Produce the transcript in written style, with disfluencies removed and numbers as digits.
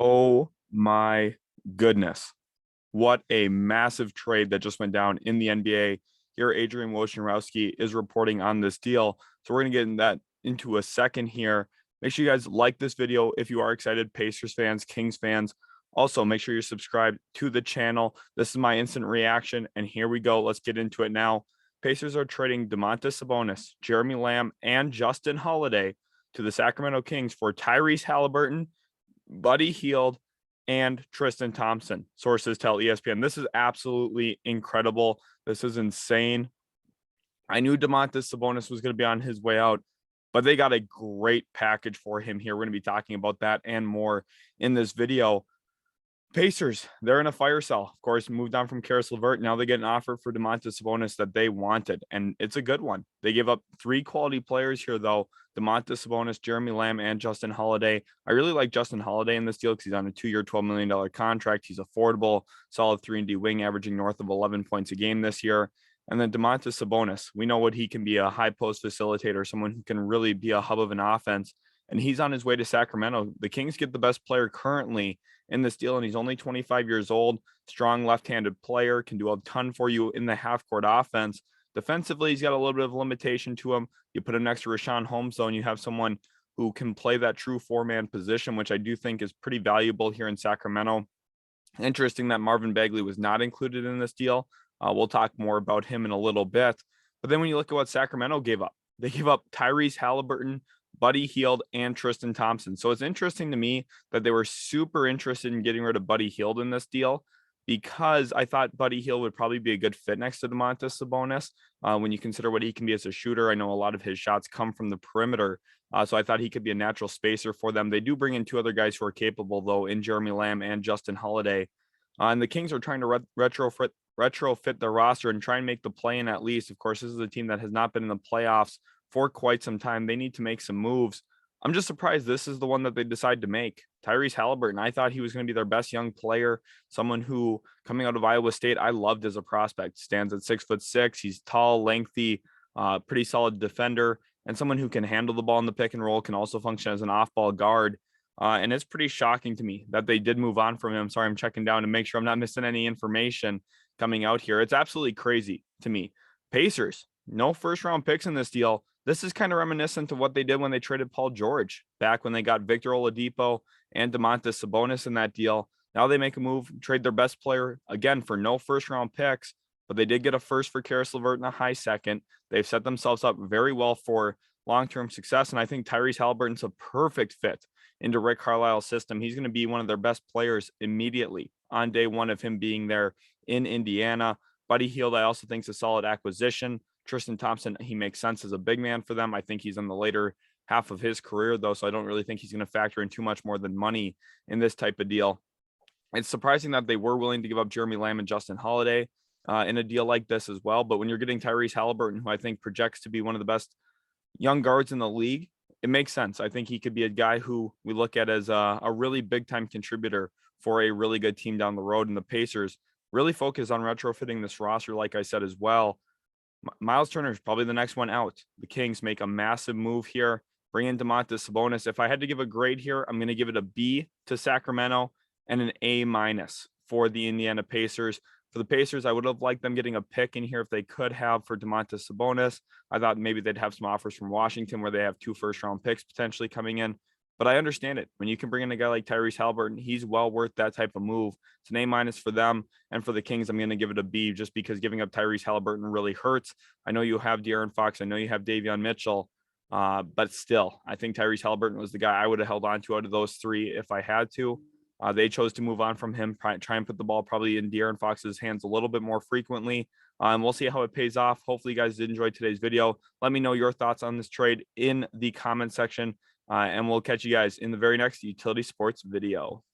Oh my goodness. What a massive trade that just went down in the NBA. Here, Adrian Wojnarowski is reporting on this deal. So we're going to get into a second here. Make sure you guys like this video if you are excited, Pacers fans, Kings fans. Also, make sure you're subscribed to the channel. This is my instant reaction, and here we go. Let's get into it now. Pacers are trading Domantas Sabonis, Jeremy Lamb, and Justin Holiday to the Sacramento Kings for Tyrese Haliburton, Buddy Hield, and Tristan Thompson, sources tell ESPN. This is absolutely incredible. This is insane. I knew Domantas Sabonis was going to be on his way out, but they got a great package for him here. We're going to be talking about that and more in this video. Pacers, they're in a fire sale. Of course, moved on from Tyrese Haliburton. Now they get an offer for Domantas Sabonis that they wanted, and it's a good one. They give up 3 quality players here, though. Domantas Sabonis, Jeremy Lamb, and Justin Holiday. I really like Justin Holiday in this deal because he's on a 2-year, $12 million contract. He's affordable, solid 3-and-D wing, averaging north of 11 points a game this year. And then Domantas Sabonis, we know what he can be, a high post facilitator, someone who can really be a hub of an offense. And he's on his way to Sacramento. The Kings get the best player currently in this deal, and he's only 25 years old, strong left-handed player, can do a ton for you in the half-court offense. Defensively, he's got a little bit of limitation to him. You put him next to Richaun Holmes, though, and you have someone who can play that true 4-man position, which I do think is pretty valuable here in Sacramento. Interesting that Marvin Bagley was not included in this deal. We'll talk more about him in a little bit. But then when you look at what Sacramento gave up, they gave up Tyrese Haliburton, Buddy Hield, and Tristan Thompson. So it's interesting to me that they were super interested in getting rid of Buddy Hield in this deal, because I thought Buddy Hield would probably be a good fit next to Domantas Sabonis. When you consider what he can be as a shooter, I know a lot of his shots come from the perimeter. So I thought he could be a natural spacer for them. They do bring in 2 other guys who are capable, though, in Jeremy Lamb and Justin Holiday. And the Kings are trying to retrofit their roster and try and make the play-in at least. Of course, this is a team that has not been in the playoffs for quite some time. They need to make some moves. I'm just surprised this is the one that they decide to make. Tyrese Haliburton, I thought he was going to be their best young player, someone who, coming out of Iowa State, I loved as a prospect. Stands at 6'6". He's tall, lengthy, pretty solid defender, and someone who can handle the ball in the pick and roll, can also function as an off-ball guard. And it's pretty shocking to me that they did move on from him. Sorry, I'm checking down to make sure I'm not missing any information coming out here. It's absolutely crazy to me. Pacers, no first-round picks in this deal. This is kind of reminiscent of what they did when they traded Paul George back when they got Victor Oladipo and Domantas Sabonis in that deal. Now they make a move, trade their best player again for no first-round picks, but they did get a first for Tyrese Haliburton and a high second. They've set themselves up very well for long-term success, and I think Tyrese Haliburton's a perfect fit into Rick Carlisle's system. He's going to be one of their best players immediately on day one of him being there in Indiana. Buddy Hield, I also think, is a solid acquisition. Tristan Thompson, he makes sense as a big man for them. I think he's in the later half of his career, though, so I don't really think he's going to factor in too much more than money in this type of deal. It's surprising that they were willing to give up Jeremy Lamb and Justin Holiday in a deal like this as well. But when you're getting Tyrese Haliburton, who I think projects to be one of the best young guards in the league, it makes sense. I think he could be a guy who we look at as a really big-time contributor for a really good team down the road. And the Pacers really focus on retrofitting this roster, like I said, as well. Miles Turner is probably the next one out. The Kings make a massive move here, bring in Domantas Sabonis. If I had to give a grade here, I'm going to give it a B to Sacramento and an A- for the Indiana Pacers. For the Pacers, I would have liked them getting a pick in here if they could have for Domantas Sabonis. I thought maybe they'd have some offers from Washington where they have 2 first-round picks potentially coming in. But I understand it. When you can bring in a guy like Tyrese Haliburton, he's well worth that type of move. It's an A- for them. And for the Kings, I'm going to give it a B just because giving up Tyrese Haliburton really hurts. I know you have De'Aaron Fox. I know you have Davion Mitchell. But still, I think Tyrese Haliburton was the guy I would have held on to out of those 3 if I had to. They chose to move on from him, try and put the ball probably in De'Aaron Fox's hands a little bit more frequently. We'll see how it pays off. Hopefully, you guys did enjoy today's video. Let me know your thoughts on this trade in the comment section. And we'll catch you guys in the very next Utility Sports video.